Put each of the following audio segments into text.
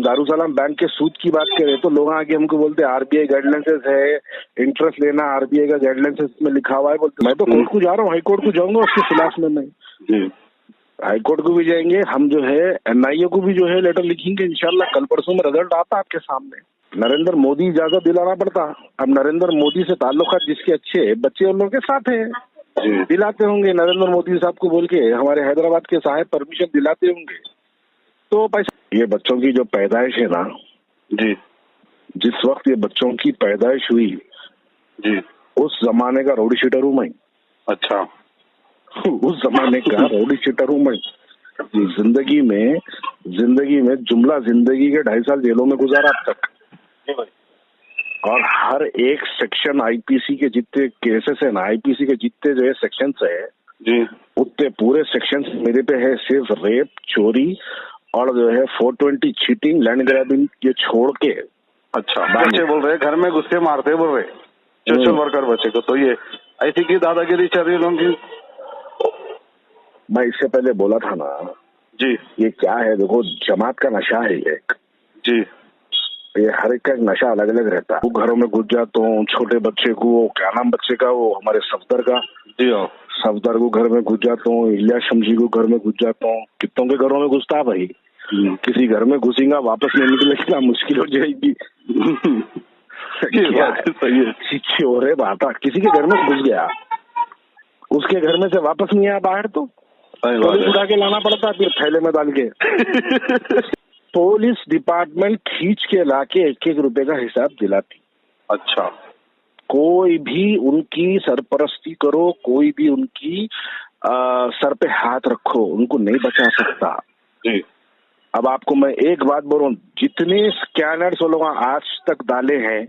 Darussalam bank के सूद की बात करें तो लोग आगे हमको बोलते हैं आरबीआई गाइडलाइंसेस है, इंटरेस्ट लेना आरबीआई का गाइडलाइंसेस में लिखा हुआ है। बोलते मैं तो कोर्ट को जा रहा हूँ, हाई कोर्ट को जाऊंगा उसके खिलाफ में। मैं हाई कोर्ट को भी जाएंगे, हम जो है एनआईए को भी जो है लेटर लिखेंगे इंशाल्लाह। कल परसों में रिजल्ट आता आपके सामने। नरेंद्र मोदी इजाजत दिलाना पड़ता। अब नरेंद्र मोदी से ताल्लुकात जिसके अच्छे बच्चे उन लोगों के साथ है, दिलाते होंगे नरेंद्र मोदी साहब को बोल के, हमारे हैदराबाद के साहब परमिशन दिलाते होंगे तो पैसा। ये बच्चों की जो पैदाइश है ना जी, जिस वक्त ये बच्चों की पैदाइश हुई जी, उस जमाने का रौडी शीटर हूँ मैं। अच्छा, उस जमाने का रौडी शीटर हूँ मैं। जिंदगी में जुमला जिंदगी के 2.5 साल जेलों में गुजारा अब तक। और हर एक सेक्शन आईपीसी के जितने केसेस है ना, आईपीसी के जितने जो है सेक्शंस है जी, उतने पूरे सेक्शंस मेरे पे है। सिर्फ रेप, चोरी और जो है 420 चीटिंग, लैंड ग्रैबिंग ये छोड़ के। अच्छा, बच्चे बोल रहे घर में घुस के मारते बोल रहे सोशल वर्कर बच्चे को, तो ये ऐसी की दादागिरी चल रही है। मैं इससे पहले बोला था ना जी, ये क्या है देखो, जमात का नशा है ये जी। ये हर एक का एक नशा अलग अलग रहता है। वो घरों में घुस जाता हूँ, छोटे बच्चे को, वो क्या नाम बच्चे का, वो हमारे सफदर का जी, सफदर को घर में घुस जाता हूँ, इलिया शमजी को घर में घुस जाता हूँ। कितनों के घरों में घुसता भाई, किसी घर में घुसेगा वापस नहीं निकलेगा, मुश्किल हो जाएगी। हो रहे बात, किसी के घर में घुस गया, उसके घर में से वापस नहीं आया बाहर तो पुलिस उठा के लाना पड़ता, फिर थैले में डाल के। पुलिस डिपार्टमेंट खींच के लाके 1-1 रुपए का हिसाब दिलाती। अच्छा, कोई भी उनकी सरपरस्ती करो, कोई भी उनकी सर पे हाथ रखो, उनको नहीं बचा सकता जी। अब आपको मैं एक बात बोलूं, जितने स्कैनर्स वो लोग आज तक डाले हैं,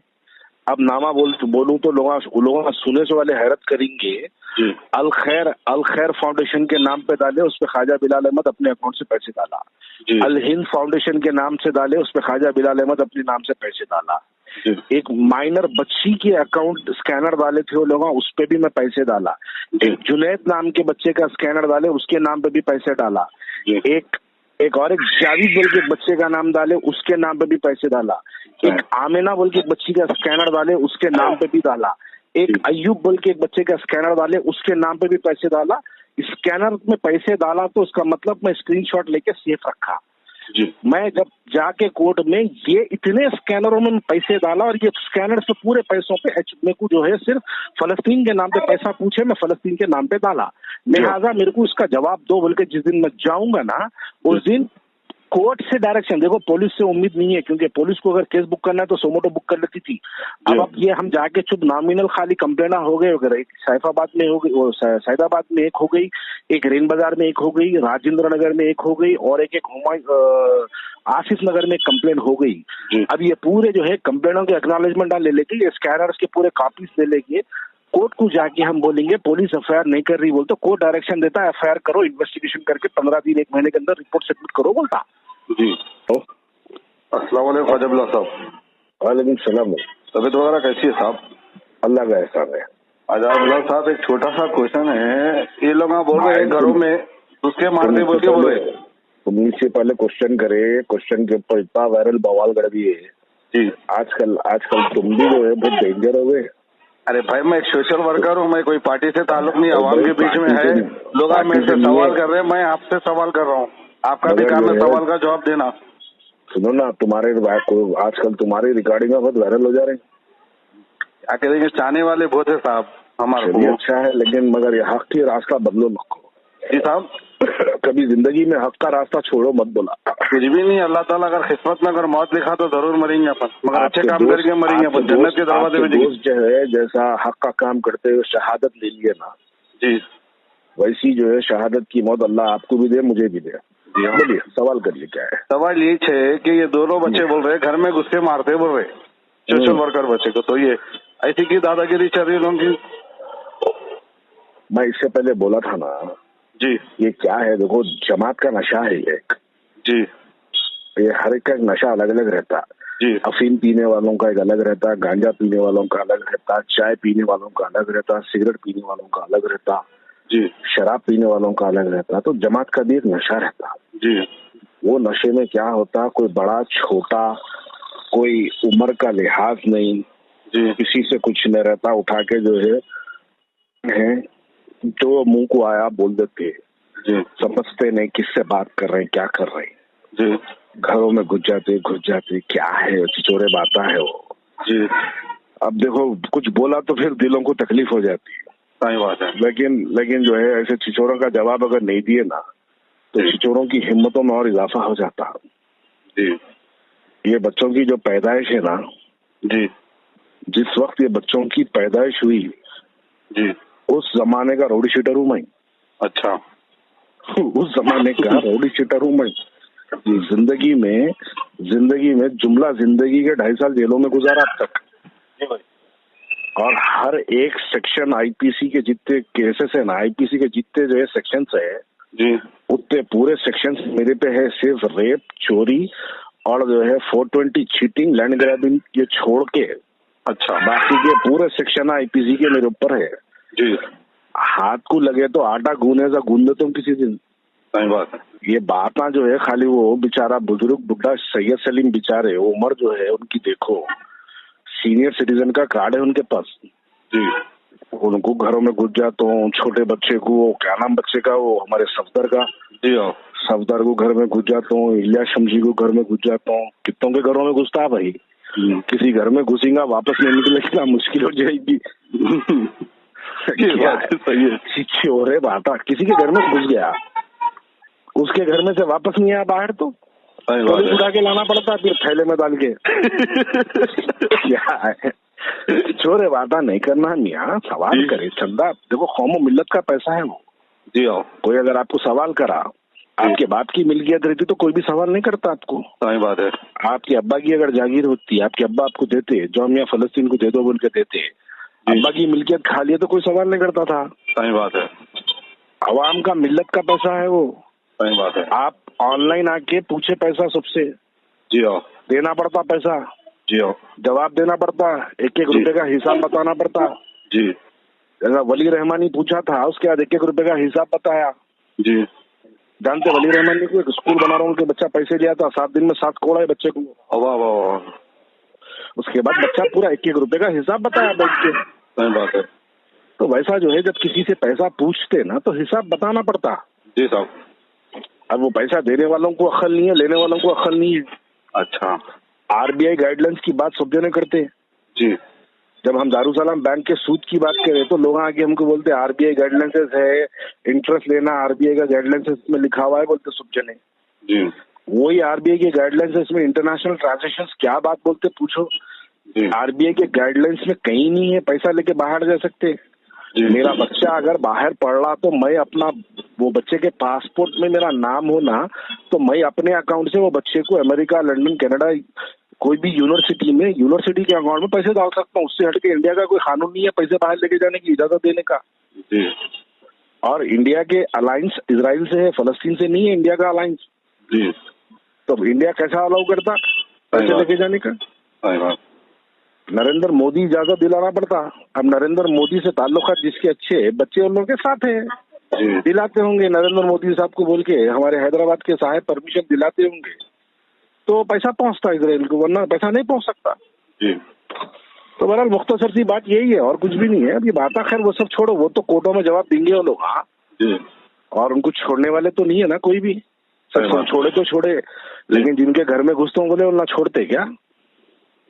अब नामा बोलूं तो लोग सुने से वाले हैरत करेंगे। अल खैर फाउंडेशन के नाम पे डाले, उस पे ख्वाजा बिलाल अहमद अपने अकाउंट से पैसे डाला। अल हिंद फाउंडेशन के नाम से डाले, उस पे ख्वाजा बिलाल अहमद अपने नाम से पैसे डाला। एक माइनर बच्ची के अकाउंट स्कैनर डाले थे वो लोग, उस पे भी मैं पैसे डाला। एक जुनैद नाम के बच्चे का स्कैनर डाले, उसके नाम पे भी पैसे डाला। एक और एक जावेद बोल के बच्चे का नाम डाले, उसके नाम पे भी पैसे डाला। एक आमिना बोल के बच्ची का स्कैनर डाले, उसके नाम पे भी डाला। एक अयूब बोल के एक बच्चे का स्कैनर डाले, उसके नाम पे भी पैसे डाला। स्कैनर में पैसे डाला तो उसका मतलब मैं स्क्रीनशॉट लेके सेफ रखा जी। मैं जब जाके कोर्ट में ये इतने स्कैनरों में पैसे डाला, और ये स्कैनर से पूरे पैसों पे मेरे को जो है सिर्फ फलस्तीन के नाम पे पैसा पूछे, मैं फलस्तीन के नाम पे डाला। लिहाजा मेरे को इसका जवाब दो बोल के जिस दिन मैं जाऊंगा ना, उस दिन कोर्ट से डायरेक्शन। देखो पुलिस से उम्मीद नहीं है, क्योंकि पुलिस को अगर केस बुक करना है तो सोमोटो बुक कर लेती थी। अब ये हम जाके चुप नॉमिनल खाली कंप्लेना हो गए वगैरह, एक सैफाबाद में हो गई, सैदाबाद में एक हो गई, एक रेन बाजार में एक हो गई, राजेंद्र नगर में एक हो गई, और एक आसिफ नगर में कंप्लेन हो गई। अब ये पूरे जो है कंप्लेनों के एक्नॉलेजमेंट ले लेके, ये स्कैनर्स के पूरे कॉपीज ले लेके कोर्ट को जाके हम बोलेंगे पुलिस एफआईआर नहीं कर रही, बोलते कोर्ट डायरेक्शन देता है एफआईआर करो, इन्वेस्टिगेशन करके 15 दिन 1 महीने के अंदर रिपोर्ट सबमिट करो बोलता जी। अस्सलाम वालेकुम ख्वाजा बिलाल साहब। वालेकुम सलाम। तबीयत वगैरह कैसी है साहब? अल्लाह का एहसान है। ख्वाजा बिलाल साहब एक छोटा सा क्वेश्चन है, ये लोग बोल रहे हैं घरों में उसके मारते बोल के बोल रहे, तुम इससे पहले क्वेश्चन करे, क्वेश्चन के ऊपर इतना वायरल बवाल कर दिए जी। आजकल तुम भी जो है बहुत डेंजर हो गए। अरे भाई मैं एक सोशल वर्कर हूँ, मैं कोई पार्टी से ताल्लुक नहीं, आवाम के बीच में है। लोग मेरे से सवाल कर रहे हैं, मैं आपसे सवाल कर रहा हूँ, आपका भी काम है सवाल का जवाब देना। सुनो ना, तुम्हारे आजकल तुम्हारी रिकॉर्डिंग बहुत वायरल हो जा रहे हैं। क्या करेंगे, चाहने वाले बहुत है साहब हमारे को। अच्छा है, लेकिन मगर ये हक की रास्ता बदलो मत जी साहब। कभी जिंदगी में हक का रास्ता छोड़ो मत बोला। कुछ भी नहीं, अल्लाह ताला अगर किस्मत में अगर मौत लिखा तो जरूर मरेंगे अपन, मगर अच्छे काम करके मरेंगे अपन, जन्नत के दरवाजे में। दोस्त जो है जैसा हक का काम करते हुए शहादत ले लिए ना जी, वैसी जो है शहादत की मौत अल्लाह आपको भी दे, मुझे भी दे। बोलिए, सवाल करिए क्या है। सवाल ये है कि ये दोनों बच्चे बोल रहे घर में घुस के मारते बोल रहे सोशल वर्कर बच्चे को, तो ये ऐसी की दादागिरी चल रही है लोगों की। मैं इससे पहले बोला था ना जी, ये क्या है देखो, जमात का नशा है ये जी। ये हर एक का एक नशा अलग अलग रहता जी। अफीम पीने वालों का एक अलग रहता, गांजा पीने वालों का अलग रहता, चाय पीने वालों का अलग रहता, सिगरेट पीने वालों का अलग रहता जी, शराब पीने वालों का अलग रहता। तो जमात का भी एक नशा रहता जी। वो नशे में क्या होता, कोई बड़ा छोटा, कोई उम्र का लिहाज नहीं जी, किसी से कुछ नहीं रहता, उठा के जो है जो मुंह को आया बोल देते, जी, समझते नहीं किससे बात कर रहे हैं, क्या कर रहे हैं। जी, घरों में घुस जाते क्या है, चिचोरे बाता है वो। जी, अब देखो कुछ बोला तो फिर दिलों को तकलीफ हो जाती है, सही बात है। लेकिन जो है ऐसे चिचोरों का जवाब अगर नहीं दिए ना तो जी, चिचोरों की हिम्मतों में और इजाफा हो जाता। जी, ये बच्चों की जो पैदाइश है ना, जी, जिस वक्त ये बच्चों की पैदाइश हुई जी, उस जमाने का राउडी शीटर हूँ मैं। अच्छा, उस जमाने का राउडी शीटर हूँ मैं। जिंदगी में जुमला जिंदगी के 2.5 साल जेलों में गुजारा अब तक। जी भाई, और हर एक सेक्शन आईपीसी के जितने केसेस है ना, आईपीसी के जितने जो है सेक्शंस है, जी, उतने पूरे सेक्शंस मेरे पे है। सिर्फ रेप, चोरी और जो है 420 चीटिंग, लैंड ग्रैबिंग, ये छोड़ के अच्छा, बाकी के पूरे सेक्शन आईपीसी के मेरे ऊपर है। जी, हाथ को लगे तो आटा गूंदे सा गूंद देता हूँ किसी दिन। सही बात है। ये बात ना जो है खाली वो बेचारा बुजुर्ग बुढ़ा सैयद सलीम बेचारे, उम्र जो है उनकी देखो, सीनियर सिटीजन का कार्ड है उनके पास। जी, उनको घरों में घुस जाता हूँ, छोटे बच्चे को, वो क्या नाम बच्चे का, वो हमारे सफदर का, जी, हाँ, सफदर को घर में घुस जाता हूँ, इलिया शमशी को घर में घुस जाता हूँ। कितनों के घरों में घुसता है भाई, किसी घर में घुसेगा वापस नहीं निकलेगा, मुश्किल हो जाएगी। क्या है, सही है। चिचोरे बाता, किसी के घर में घुस गया, उसके घर में से वापस नहीं आया बाहर तो पुलिस उठा के लाना पड़ता है, फिर थैले में डाल के। क्या है, चोरे वादा नहीं करना मियाँ, सवाल करे चंदा। देखो कौमो मिल्लत का पैसा है वो। जी, हाँ, कोई अगर आपको सवाल करा, आपके बाप की मिल्कियत रहती तो कोई भी सवाल नहीं करता आपको। सही बात है। आपके अब्बा की अगर जागीर होती, आपके अब्बा आपको देते, जामिया फलस्तीन को दे दो बोल के देते, अब्बा की मिल्कियत खा लिया तो कोई सवाल नहीं करता था। सही बात है। अवाम का मिल्लत का पैसा है वो। सही बात है। आप ऑनलाइन आके पूछे पैसा सबसे, जी, हाँ, देना पड़ता पैसा, जी, हाँ, जवाब देना पड़ता, एक एक रुपए का हिसाब बताना पड़ता। जी, जैसा वली रहमानी पूछा था, उसके बाद एक एक रुपए का हिसाब बताया। जी, जानते वली रहमानी को, एक स्कूल बना रहा हूँ, उनके बच्चा पैसे लिया था, 7 दिन में 7 करोड़ है बच्चे को। वाह वाह वाह। उसके बाद बच्चा पूरा एक एक रुपए का हिसाब बताया बैठ के। सही बात है। तो वैसा जो है जब किसी से पैसा पूछते ना तो हिसाब बताना पड़ता। जी साहब। अब वो पैसा देने वालों को अक्ल नहीं है, लेने वालों को अक्ल नहीं है। अच्छा। आरबीआई गाइडलाइंस की बात सब जने करते हैं। जी। जब हम दारुसलाम बैंक के सूद की बात करें तो लोग आगे हमको बोलते हैं आरबीआई गाइडलाइंसेस है, इंटरेस्ट लेना आरबीआई का गाइडलाइंसेस में लिखा हुआ है, बोलते सब जने। जी। वही आरबीआई के गाइडलाइंसेस में इंटरनेशनल ट्रांजेक्शंस क्या बात बोलते पूछो। आरबीआई के गाइडलाइंस में कहीं नहीं है पैसा लेके बाहर जा सकते। मेरा बच्चा अगर बाहर पढ़ रहा तो मैं अपना, वो बच्चे के पासपोर्ट में मेरा नाम हो ना, तो मैं अपने अकाउंट से वो बच्चे को अमेरिका, लंदन, कनाडा, कोई भी यूनिवर्सिटी में, यूनिवर्सिटी के अकाउंट में पैसे डाल सकता हूँ। उससे हटके इंडिया का कोई कानून नहीं है पैसे बाहर लेके जाने की इजाजत देने का। जी। और इंडिया के अलायंस इजराइल से है, फलस्तीन से नहीं है इंडिया का अलायंस। जी। तो इंडिया कैसा अलाउ करता पैसे लेके जाने का? नरेंद्र मोदी इजाजत दिलाना पड़ता। अब नरेंद्र मोदी से ताल्लुकात जिसके अच्छे, बच्चे उन लोगों के साथ है, दिलाते होंगे नरेंद्र मोदी साहब को बोल के, हमारे हैदराबाद के साहब परमिशन दिलाते होंगे तो पैसा पहुंचता इजराइल को, वरना पैसा नहीं पहुंच सकता। जी। तो बहरहाल मुख्तसर सी बात यही है और कुछ भी नहीं है। अब ये बात खैर वो सब छोड़ो, वो तो कोर्टों में जवाब देंगे वो लोग। हाँ, और उनको छोड़ने वाले तो नहीं है ना कोई भी। सब छोड़े तो छोड़े, लेकिन जिनके घर में घुसते होंगे वो ना छोड़ते क्या?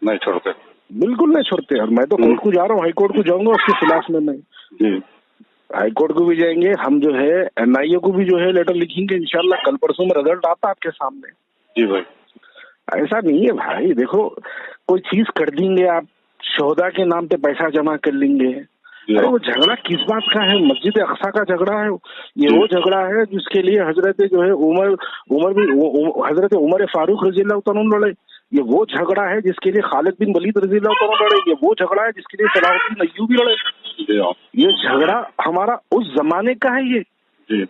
नहीं छोड़ते, बिल्कुल नहीं छोड़ते। और मैं तो कोर्ट को जा रहा हूँ, हाई कोर्ट को जाऊंगा उसके खिलाफ में। मैं हाई कोर्ट को भी जाएंगे हम, जो है एनआईए को भी जो है लेटर लिखेंगे इंशाल्लाह। कल परसों में रिजल्ट आता आपके सामने। जी भाई। ऐसा नहीं है भाई, देखो कोई चीज कर देंगे आप, शोहदा के नाम पे पैसा जमा कर लेंगे। अरे वो झगड़ा किस बात का है? मस्जिद अक्सा का झगड़ा है ये। वो झगड़ा है जिसके लिए हजरत जो है हजरत उमर फारूक रजी अल्लाह तआला लड़े। ये वो झगड़ा है जिसके लिए खालिद बिन वलीद रजी अल्लाह तआला लड़े। ये वो झगड़ा है जिसके लिए सलाहुद्दीन अय्यूबी लड़े। ये झगड़ा हमारा उस जमाने का है। ये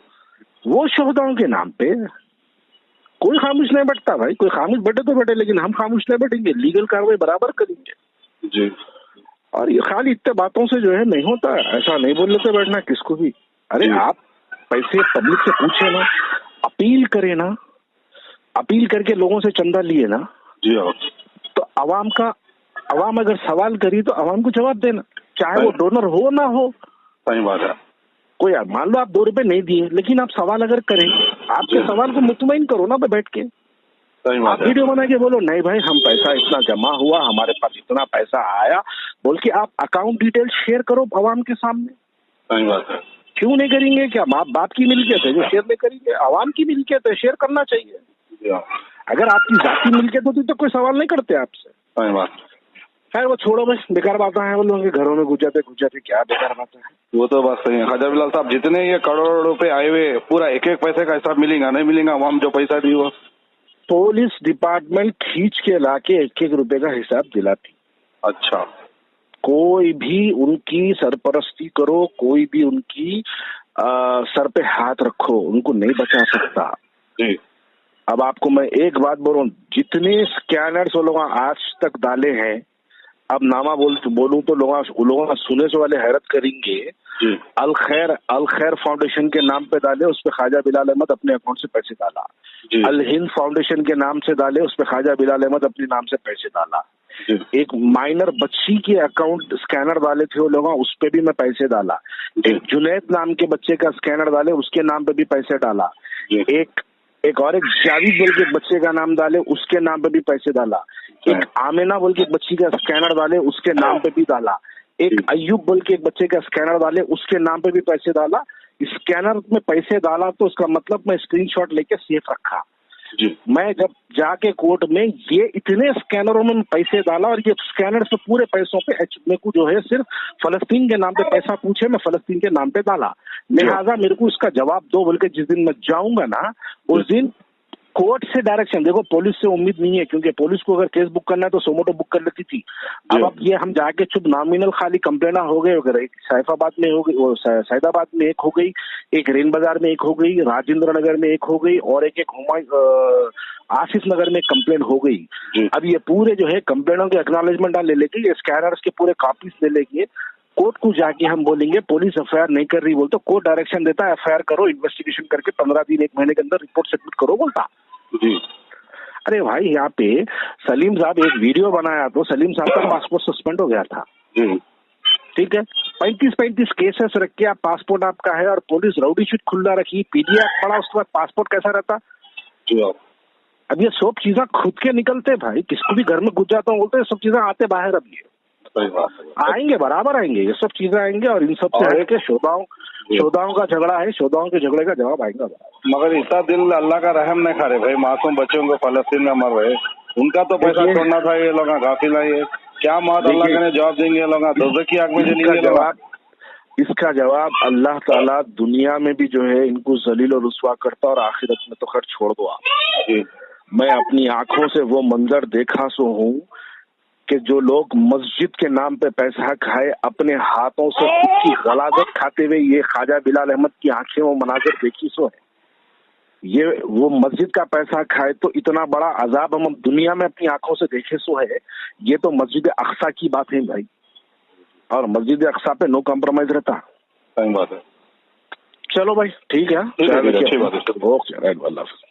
वो शोहदाओं के नाम पे कोई खामोश नहीं बैठता भाई। कोई खामोश बैठे तो बैठे, लेकिन हम खामोश नहीं बैठेंगे, लीगल कार्रवाई बराबर करेंगे। जी। और ये खाली इतने बातों से जो है नहीं होता, ऐसा नहीं बोल लेते बैठना किसको भी। अरे आप पैसे पब्लिक से पूछे ना, अपील करे ना, अपील करके लोगों से चंदा लिए ना, जी हाँ, तो अवाम अगर सवाल करी तो अवाम को जवाब देना, चाहे वो डोनर हो ना हो। सही बात है। कोई मान लो आप 2 रुपए नहीं दिए, लेकिन आप सवाल अगर करें, आपके सवाल को मुतमईन करो ना बैठ के। आप वीडियो बना के बोलो नहीं भाई हम पैसा इतना जमा हुआ, हमारे पास इतना पैसा आया, बोल के आप अकाउंट डिटेल शेयर करो अवाम के सामने। सही बात है। क्यों नहीं करेंगे? क्या बाप की मिल्कियत है जो शेयर नहीं करेंगे? अवाम की मिल्कियत है, शेयर करना चाहिए। अगर आपकी जाती मिल्कियत होती तो कोई सवाल नहीं करते आपसे। सही बात। खैर वो छोड़ो बस, बेकार बातें हैं, वो लोगों के घरों में घुस जाते क्या बेकार बातें हैं। वो तो बात सही है। ख्वाजा बिलाल साहब, जितने ये करोड़ रुपए आए हुए, पूरा एक एक पैसे का हिसाब मिलेगा नहीं मिलेगा? अवाम जो पैसा दी वो पुलिस डिपार्टमेंट खींच के लाके 1-1 रुपए का हिसाब दिलाती। अच्छा। कोई भी उनकी सरपरस्ती करो, कोई भी उनकी सर पे हाथ रखो, उनको नहीं बचा सकता जी। अब आपको मैं एक बात बोलूं, जितने स्कैनर्स वो लोग आज तक डाले हैं, अब नामा बोलूं तो लोग सुने से वाले हैरत करेंगे। अल खैर फाउंडेशन के नाम पे डाले, उस पे ख्वाजा बिलाल अहमद अपने अकाउंट से पैसे डाला। अल हिंद फाउंडेशन के नाम से डाले, उस पे ख्वाजा बिलाल अहमद अपने नाम से पैसे डाला। एक माइनर बच्ची के अकाउंट स्कैनर डाले थे वो लोग, उस पे भी मैं पैसे डाला। एक जुनैद नाम के बच्चे का स्कैनर डाले, उसके नाम पे भी पैसे डाला। एक जावेद बोल के बच्चे का नाम डाले, उसके नाम पे भी पैसे डाला। एक आमिना बोल के एक बच्ची का स्कैनर डाले, उसके नाम पे भी डाला। एक अय्यूब बोल के एक बच्चे का स्कैनर डाले, उसके नाम पे भी पैसे डाला। स्कैनर में पैसे डाला तो उसका मतलब मैं स्क्रीनशॉट लेके सेफ रखा। मैं जब जाके कोर्ट में ये इतने स्कैनरों में पैसे डाला, और ये स्कैनर से पूरे पैसों पे मेरे को जो है सिर्फ फलस्तीन के नाम पे पैसा पूछे, मैं फलस्तीन के नाम पे डाला। लिहाजा मेरे को इसका जवाब दो बोल के जिस दिन मैं जाऊंगा ना, उस दिन कोर्ट से डायरेक्शन। देखो पुलिस से उम्मीद नहीं है, क्योंकि पुलिस को अगर केस बुक करना है तो सोमोटो बुक कर लेती थी। अब ये हम जाके चुप नॉमिनल खाली कंप्लेना हो गए वगैरह। एक सैफाबाद में हो गई, सैदाबाद में एक हो गई, एक रेन बाजार में एक हो गई, राजेंद्र नगर में एक हो गई, और एक आसिफ नगर में कंप्लेन हो गई। अब ये पूरे जो है कंप्लेनों के एक्नॉलेजमेंट ले लेके, ये स्कैनर्स के पूरे कॉपीज ले लेके कोर्ट को जाके हम बोलेंगे पुलिस एफआईआर नहीं कर रही, बोलते तो कोर्ट डायरेक्शन देता है एफआईआर करो, इन्वेस्टिगेशन करके 15 दिन 1 महीने के अंदर रिपोर्ट सबमिट करो बोलता। अरे भाई यहाँ पे सलीम साहब एक वीडियो बनाया तो सलीम साहब का पासपोर्ट सस्पेंड हो गया था। ठीक है, 35 केसेस रख के आप पासपोर्ट आपका है, और पुलिस राउडी शीट खुला रखी, पीडीएफ पड़ा, उसके बाद पासपोर्ट कैसा रहता? अब ये सब चीजें खुद के निकलते भाई, किसको भी घर में घुस जाता हूँ बोलते सब चीजें आते बाहर। अब ये आएंगे, बराबर आएंगे, ये सब चीजें आएंगे, और इन सब से हट के शोधाओं का झगड़ा है, शोधाओं के झगड़े का जवाब आएगा। मगर इतना दिल अल्लाह का रहम नहीं खा रहे भाई, मासूम बच्चों को फलस्तीन में मर रहे, उनका तो पैसा छोड़ना था। ये लोग गाफिल है, क्या मौत अल्लाह का जवाब देंगे? लोग दोज़ख की आग में जलेंगे। इसका जवाब अल्लाह ताला दुनिया में भी जो है इनको जलील और रुस्वा करता, और आखिरत में तो खैर छोड़ दो आप। मैं अपनी आंखों से वो मंजर देखा सो हूँ कि जो लोग मस्जिद के नाम पे पैसा खाए, अपने हाथों से खुद की गलाजत खाते हुए, ये ख्वाजा बिलाल अहमद की आंखें वो मनाजिर देखी सो है। ये वो मस्जिद का पैसा खाए तो इतना बड़ा अजाब हम दुनिया में अपनी आंखों से देखे सो है। ये तो मस्जिद अक्सा की बात है भाई, और मस्जिद अक्सा पे नो कॉम्प्रोमाइज रहता। सही बात है। चलो भाई ठीक है, अच्छी बात है। ओके, राइट, अल्लाह हाफ़िज़।